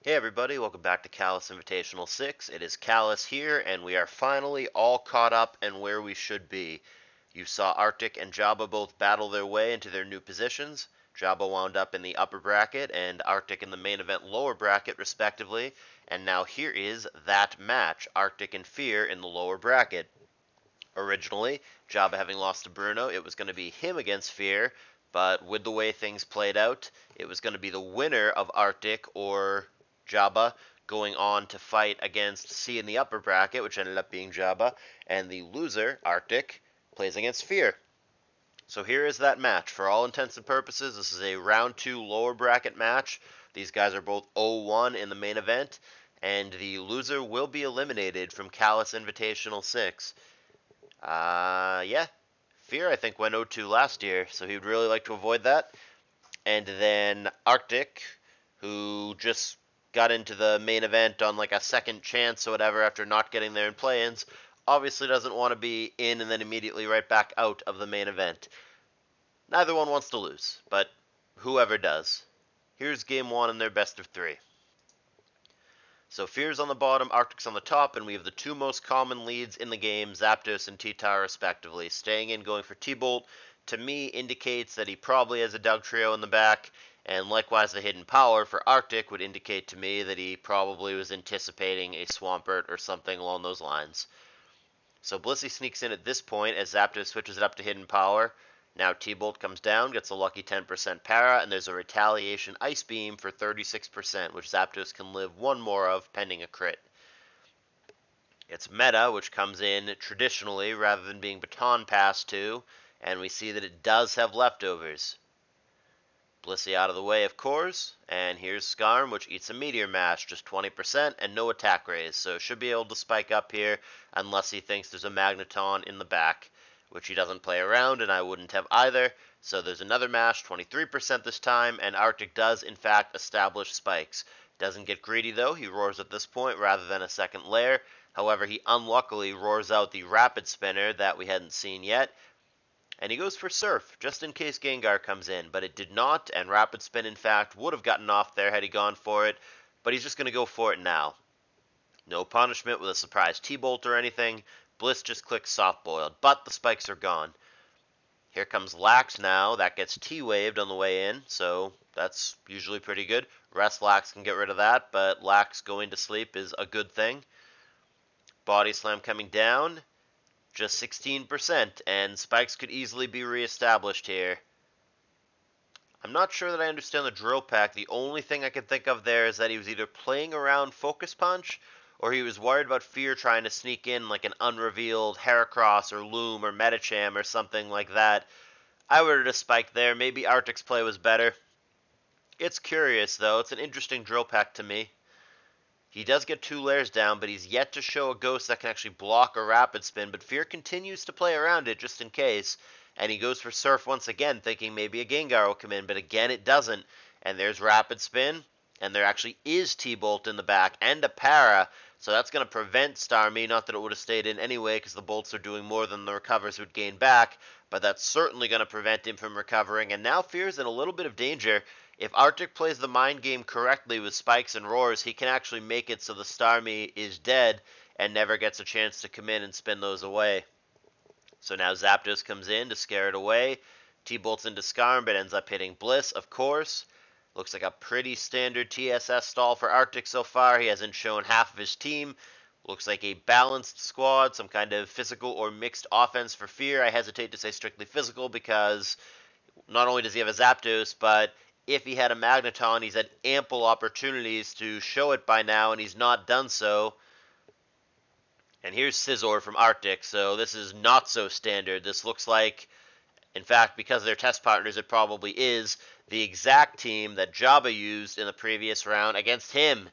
Hey everybody, welcome back to CALLOUS Invitational 6. It is CALLOUS here, and we are finally all caught up and where we should be. You saw Arctic and Jabba both battle their way into their new positions. Jabba wound up in the upper bracket, and Arctic in the main event lower bracket, respectively. And now here is that match, Arctic and Fear in the lower bracket. Originally, Jabba having lost to Bruno, it was going to be him against Fear, but with the way things played out, it was going to be the winner of Arctic or Jabba going on to fight against C in the upper bracket, which ended up being Jabba, and the loser, Arctic, plays against Fear. So here is that match. For all intents and purposes, this is a round 2 lower bracket match. These guys are both 0-1 in the main event, and the loser will be eliminated from CALLOUS Invitational 6. Yeah. Fear, I think, went 0-2 last year, so he would really like to avoid that. And then Arctic, who just got into the main event on like a second chance or whatever after not getting there in play-ins, obviously doesn't want to be in and then immediately right back out of the main event. Neither one wants to lose, but whoever does. Here's game 1 in their best of 3. So Fear's on the bottom, Arctic's on the top, and we have the two most common leads in the game, Zapdos and T-Tower respectively. Staying in, going for T-Bolt, to me indicates that he probably has a Dugtrio in the back, and likewise the Hidden Power for Arctic would indicate to me that he probably was anticipating a Swampert or something along those lines. So Blissey sneaks in at this point as Zapdos switches it up to Hidden Power. Now T-Bolt comes down, gets a lucky 10% para, and there's a Retaliation Ice Beam for 36%, which Zapdos can live one more of, pending a crit. It's Meta, which comes in traditionally rather than being Baton passed to, and we see that it does have leftovers. Blissey out of the way, of course, and here's Skarm, which eats a Meteor Mash, just 20% and no attack raise, so should be able to spike up here unless he thinks there's a Magneton in the back, which he doesn't play around, and I wouldn't have either. So there's another mash, 23% this time, and Arctic does in fact establish spikes. Doesn't get greedy though, he roars at this point rather than a second lair. However, he unluckily roars out the Rapid Spinner that we hadn't seen yet, and he goes for Surf, just in case Gengar comes in, but it did not, and Rapid Spin in fact would have gotten off there had he gone for it, but he's just going to go for it now. No punishment with a surprise T-Bolt or anything. Bliss just clicks Soft Boiled, but the spikes are gone. Here comes Lax now. That gets T-Waved on the way in, so that's usually pretty good. Rest Lax can get rid of that, but Lax going to sleep is a good thing. Body Slam coming down, just 16%, and spikes could easily be reestablished here. I'm not sure that I understand the Drill Pack. The only thing I can think of there is that he was either playing around Focus Punch, or he was worried about Fear trying to sneak in like an unrevealed Heracross or Loom or Medicham or something like that. I would have just spiked there. Maybe Arctic's play was better. It's curious, though. It's an interesting Drill Pack to me. He does get 2 layers down, but he's yet to show a Ghost that can actually block a Rapid Spin, but Fear continues to play around it just in case, and he goes for Surf once again, thinking maybe a Gengar will come in, but again it doesn't, and there's Rapid Spin, and there actually is T-Bolt in the back, and a Para, so that's going to prevent Starmie, not that it would have stayed in anyway, because the Bolts are doing more than the recovers would gain back, but that's certainly going to prevent him from recovering, and now Fear's in a little bit of danger. If Arctic plays the mind game correctly with spikes and roars, he can actually make it so the Starmie is dead and never gets a chance to come in and spin those away. So now Zapdos comes in to scare it away. T-Bolt's into Skarm, but ends up hitting Bliss, of course. Looks like a pretty standard TSS stall for Arctic so far. He hasn't shown half of his team. Looks like a balanced squad, some kind of physical or mixed offense for Fear. I hesitate to say strictly physical because not only does he have a Zapdos, but if he had a Magneton, he's had ample opportunities to show it by now, and he's not done so. And here's Scizor from Arctic, so this is not so standard. This looks like, in fact, because they're test partners, it probably is the exact team that Jabba used in the previous round against him.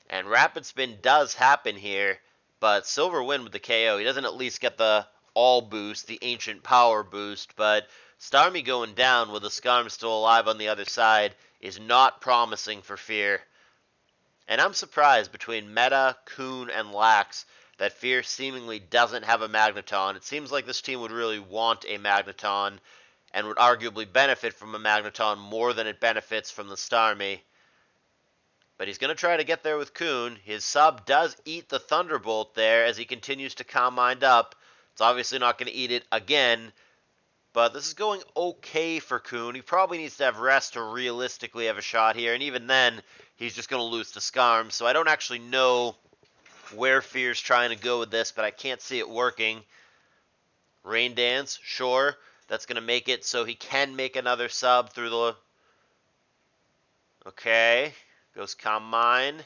And Rapid Spin does happen here, but Silver Wind with the KO. He doesn't at least get the all boost, the ancient power boost, but Starmie going down with the Skarm still alive on the other side is not promising for Fear. And I'm surprised between Meta, Coon, and Lax that Fear seemingly doesn't have a Magneton. It seems like this team would really want a Magneton and would arguably benefit from a Magneton more than it benefits from the Starmie. But he's going to try to get there with Kuhn. His sub does eat the Thunderbolt there as he continues to calm mind up. It's obviously not going to eat it again, but this is going okay for Kuhn. He probably needs to have rest to realistically have a shot here, and even then, he's just going to lose to Skarm. So I don't actually know where Fear's trying to go with this, but I can't see it working. Rain Dance, sure. That's going to make it so he can make another sub through the... Okay. Goes Calm Mind.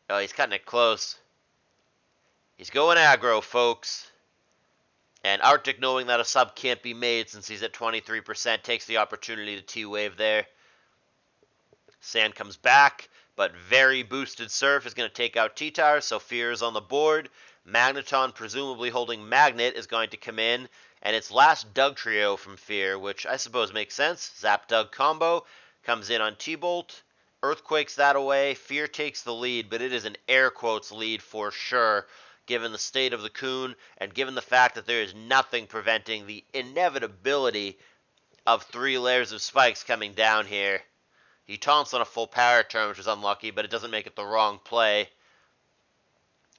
Oh, he's cutting it close. He's going aggro, folks. And Arctic, knowing that a sub can't be made since he's at 23%, takes the opportunity to T-Wave there. Sand comes back, but very boosted Surf is going to take out T-Tar, so Fear is on the board. Magneton, presumably holding Magnet, is going to come in. And it's last Doug Trio from Fear, which I suppose makes sense. Zap Doug combo comes in on T-Bolt. Earthquakes that away. Fear takes the lead, but it is an air quotes lead for sure, given the state of the Coon and given the fact that there is nothing preventing the inevitability of 3 layers of spikes coming down here. He taunts on a full power turn, which is unlucky, but it doesn't make it the wrong play.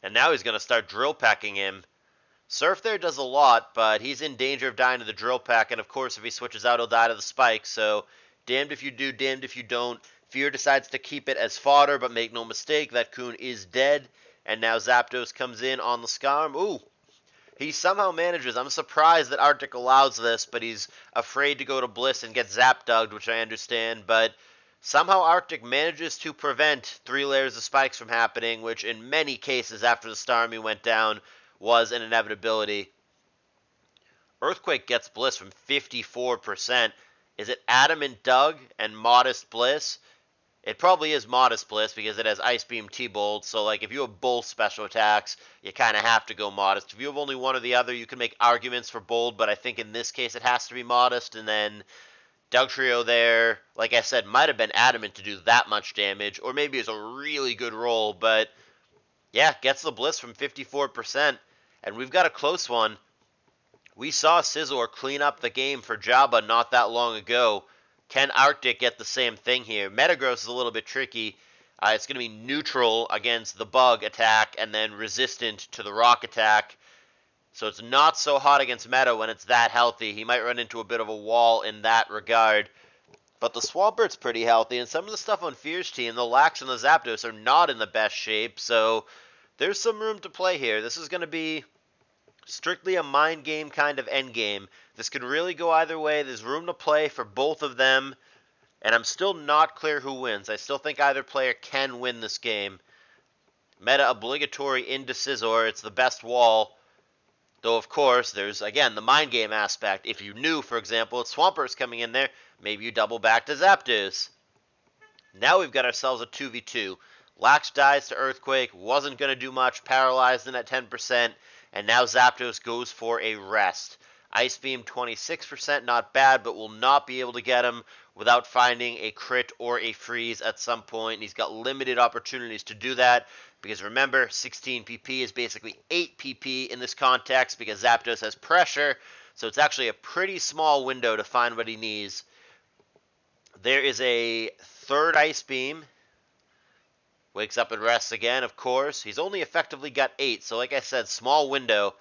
And now he's going to start drill packing him. Surf there does a lot, but he's in danger of dying to the drill pack, and of course if he switches out, he'll die to the spike, so damned if you do, damned if you don't. Fear decides to keep it as fodder, but make no mistake, that Coon is dead. And now Zapdos comes in on the Skarm. Ooh, he somehow manages. I'm surprised that Arctic allows this, but he's afraid to go to Bliss and get Zap-Dugged, which I understand. But somehow Arctic manages to prevent 3 layers of spikes from happening, which in many cases after the Starmie went down was an inevitability. Earthquake gets Bliss from 54%. Is it Adamant Doug and Modest Bliss? It probably is Modest Bliss because it has Ice Beam T-Bolt, so like if you have both special attacks, you kind of have to go Modest. If you have only one or the other, you can make arguments for Bold, but I think in this case it has to be Modest, and then Doug Trio there, like I said, might have been Adamant to do that much damage, or maybe it's a really good roll, but yeah, gets the Bliss from 54%, and we've got a close one. We saw Scizor clean up the game for Jabba not that long ago. Can Arctic get the same thing here? Metagross is a little bit tricky. It's going to be neutral against the bug attack and then resistant to the rock attack. So it's not so hot against Meta when it's that healthy. He might run into a bit of a wall in that regard. But the Swampert's pretty healthy, and some of the stuff on Fear's team, the Lax and the Zapdos, are not in the best shape. So there's some room to play here. This is going to be strictly a mind game kind of end game. This could really go either way. There's room to play for both of them, and I'm still not clear who wins. I still think either player can win this game. Meta obligatory into Scizor. It's the best wall. Though, of course, there's, again, the mind game aspect. If you knew, for example, it's Swampert's coming in there, maybe you double back to Zapdos. Now we've got ourselves a 2v2. Lax dies to Earthquake, wasn't going to do much, paralyzed in at 10%, and now Zapdos goes for a rest. Ice Beam 26%, not bad, but will not be able to get him without finding a crit or a freeze at some point. And he's got limited opportunities to do that because remember, 16 PP is basically 8 PP in this context because Zapdos has pressure, so it's actually a pretty small window to find what he needs. There is a third Ice Beam. Wakes up and rests again, of course. He's only effectively got 8, so like I said, small window.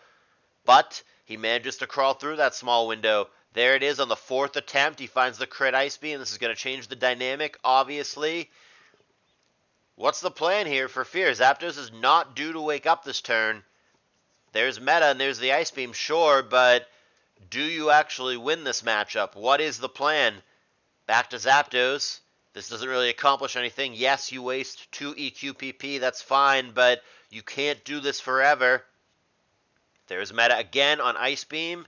But he manages to crawl through that small window. There it is on the 4th attempt. He finds the crit Ice Beam. This is going to change the dynamic, obviously. What's the plan here for Fear? Zapdos is not due to wake up this turn. There's Meta and there's the Ice Beam, sure, but do you actually win this matchup? What is the plan? Back to Zapdos. This doesn't really accomplish anything. Yes, you waste 2 EQPP, that's fine, but you can't do this forever. There's Meta again on Ice Beam.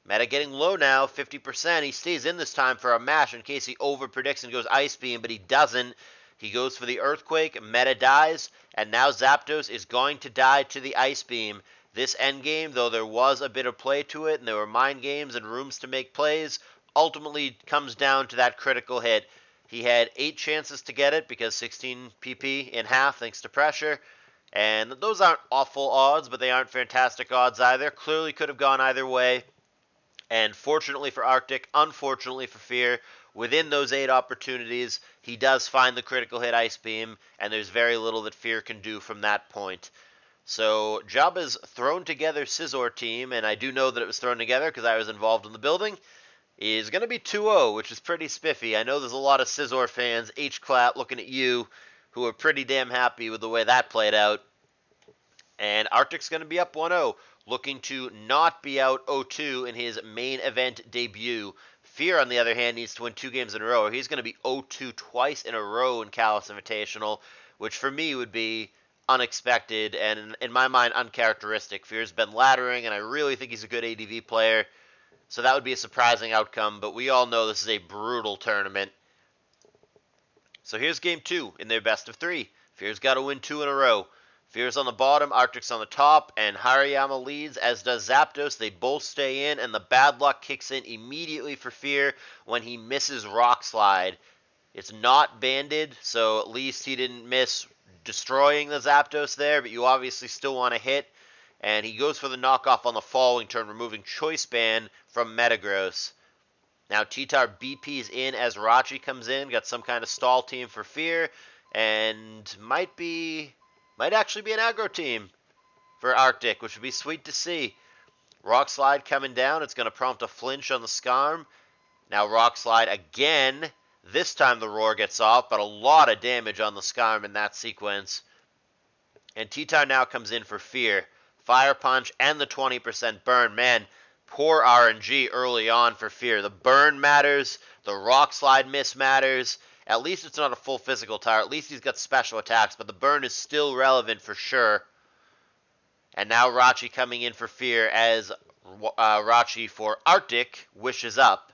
Meta getting low now, 50%. He stays in this time for a mash in case he over-predicts and goes Ice Beam, but he doesn't. He goes for the Earthquake, Meta dies, and now Zapdos is going to die to the Ice Beam. This endgame, though there was a bit of play to it, and there were mind games and rooms to make plays, ultimately comes down to that critical hit. He had 8 chances to get it because 16 PP in half thanks to pressure. And those aren't awful odds, but they aren't fantastic odds either. Clearly could have gone either way. And fortunately for Arctic, unfortunately for Fear, within those 8 opportunities, he does find the critical hit Ice Beam, and there's very little that Fear can do from that point. So Jabba's thrown together Scizor team, and I do know that it was thrown together because I was involved in the building, is going to be 2-0, which is pretty spiffy. I know there's a lot of Scizor fans, H-Clap, looking at you, who are pretty damn happy with the way that played out. And Arctic's going to be up 1-0, looking to not be out 0-2 in his main event debut. Fear, on the other hand, needs to win 2 games in a row, or he's going to be 0-2 twice in a row in CALLOUS Invitational, which for me would be unexpected and, in my mind, uncharacteristic. Fear's been laddering, and I really think he's a good ADV player, so that would be a surprising outcome, but we all know this is a brutal tournament. So here's game 2 in their best of 3. Fear's got to win 2 in a row. Fear's on the bottom, Arctic's on the top, and Hariyama leads, as does Zapdos. They both stay in, and the bad luck kicks in immediately for Fear when he misses Rock Slide. It's not banded, so at least he didn't miss destroying the Zapdos there, but you obviously still want to hit. And he goes for the knockoff on the following turn, removing Choice Band from Metagross. Now T-Tar BP's in as Rachi comes in, got some kind of stall team for Fear, and might actually be an aggro team for Arctic, which would be sweet to see. Rock Slide coming down. It's going to prompt a flinch on the Skarm. Now Rock Slide again. This time the Roar gets off, but a lot of damage on the Skarm in that sequence. And T-Tar now comes in for Fear. Fire Punch and the 20% burn. Man, poor RNG early on for Fear. The burn matters. The Rock Slide miss matters. At least it's not a full physical tire. At least he's got special attacks, but the burn is still relevant for sure. And now Rachi coming in for Fear as Rachi for Arctic wishes up.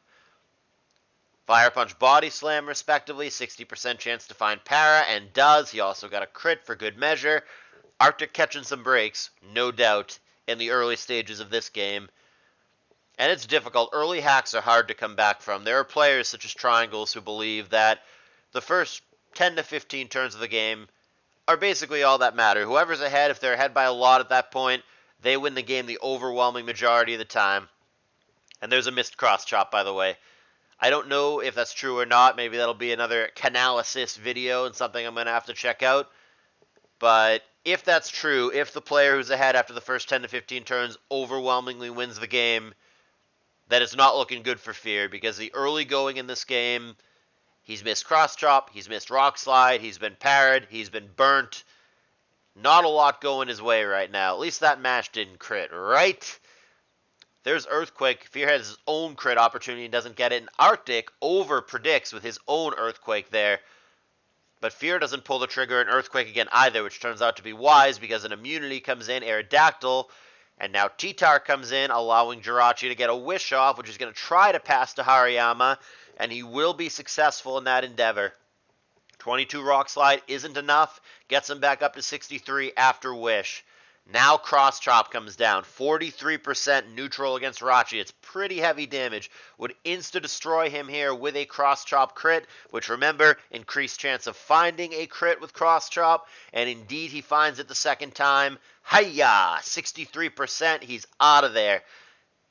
Fire Punch, Body Slam respectively, 60% chance to find Para, and does. He also got a crit for good measure. Arctic catching some breaks, no doubt, in the early stages of this game. And it's difficult. Early hacks are hard to come back from. There are players such as Triangles who believe that the first 10 to 15 turns of the game are basically all that matter. Whoever's ahead, if they're ahead by a lot at that point, they win the game the overwhelming majority of the time. And there's a missed cross chop, by the way. I don't know if that's true or not. Maybe that'll be another CALLOUS video and something I'm going to have to check out. But if that's true, if the player who's ahead after the first 10 to 15 turns overwhelmingly wins the game, then it's not looking good for Fear, because the early going in this game, he's missed Cross Chop, he's missed Rock Slide, he's been parried, he's been burnt. Not a lot going his way right now. At least that mash didn't crit, right? There's Earthquake. Fear has his own crit opportunity and doesn't get it. And Arctic over-predicts with his own Earthquake there. But Fear doesn't pull the trigger in Earthquake again either, which turns out to be wise because an immunity comes in, Aerodactyl. And now T-Tar comes in, allowing Jirachi to get a Wish off, which is going to try to pass to Hariyama. And he will be successful in that endeavor. 22 Rock Slide isn't enough. Gets him back up to 63 after Wish. Now Cross Chop comes down. 43% neutral against Rachi. It's pretty heavy damage. Would insta-destroy him here with a Cross Chop crit, which, remember, increased chance of finding a crit with Cross Chop. And indeed, he finds it the second time. Hiya! 63%. He's out of there.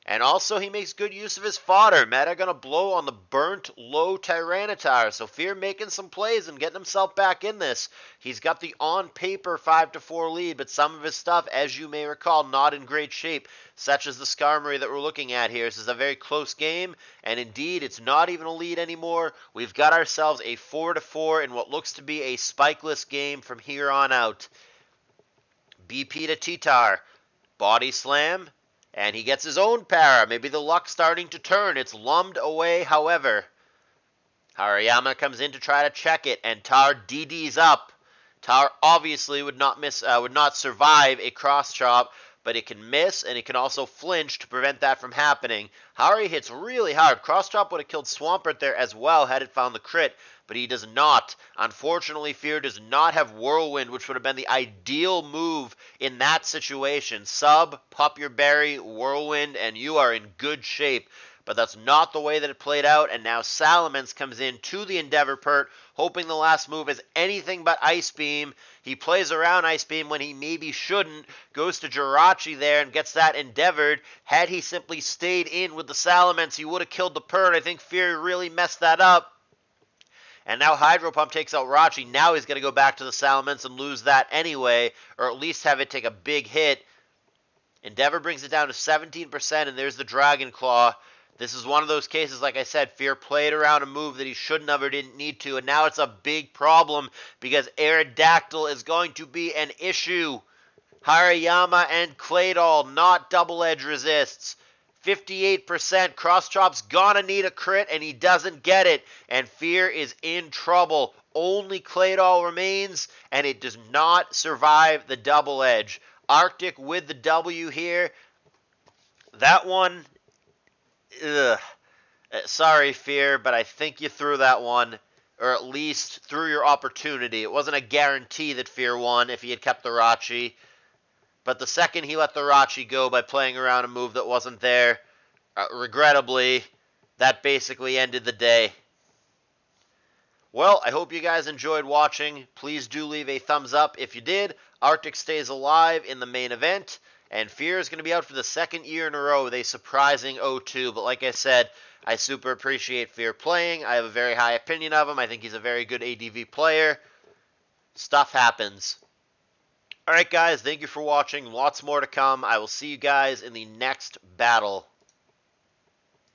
And also, he makes good use of his fodder. Meta gonna blow on the burnt low Tyranitar. So Fear making some plays and getting himself back in this. He's got the on-paper 5-4 lead, but some of his stuff, as you may recall, not in great shape, such as the Skarmory that we're looking at here. This is a very close game, and indeed, it's not even a lead anymore. We've got ourselves a 4-4 in what looks to be a spikeless game from here on out. BP to T-Tar. Body Slam. And he gets his own para. Maybe the luck's starting to turn. It's lummed away, however. Hariyama comes in to try to check it, and Tar DD's up. Tar obviously would not survive a cross chop, but it can miss, and it can also flinch to prevent that from happening. Hari hits really hard. Cross chop would have killed Swampert there as well had it found the crit, but he does not. Unfortunately, Fear does not have Whirlwind, which would have been the ideal move in that situation. Sub, pop your berry, Whirlwind, and you are in good shape. but that's not the way that it played out, and now Salamence comes in to the Endeavor Pert, hoping the last move is anything but Ice Beam. He plays around Ice Beam when he maybe shouldn't, goes to Jirachi there and gets that endeavored. Had he simply stayed in with the Salamence, he would have killed the Pert. I think Fury really messed that up. And now Hydro Pump takes out Rachi. Now he's going to go back to the Salamence and lose that anyway, or at least have it take a big hit. Endeavor brings it down to 17%, and there's the Dragon Claw. This is one of those cases, like I said, Fear played around a move that he shouldn't have or didn't need to, and now it's a big problem because Aerodactyl is going to be an issue. Hariyama and Claydol, not double edge resists. 58%. Cross Chop's gonna need a crit, and he doesn't get it. And Fear is in trouble. Only Claydol remains, and it does not survive the double edge. Arctic with the W here. That one, ugh. Sorry, Fear, but I think you threw that one, or at least threw your opportunity. It wasn't a guarantee that Fear won if he had kept the Rachi. But the second he let the Rachi go by playing around a move that wasn't there, regrettably, that basically ended the day. Well, I hope you guys enjoyed watching. Please do leave a thumbs up if you did. Arctic stays alive in the main event, and Fear is going to be out for the second year in a row with a surprising 0-2. But like I said, I super appreciate Fear playing. I have a very high opinion of him. I think he's a very good ADV player. Stuff happens. Alright guys, thank you for watching. Lots more to come. I will see you guys in the next battle.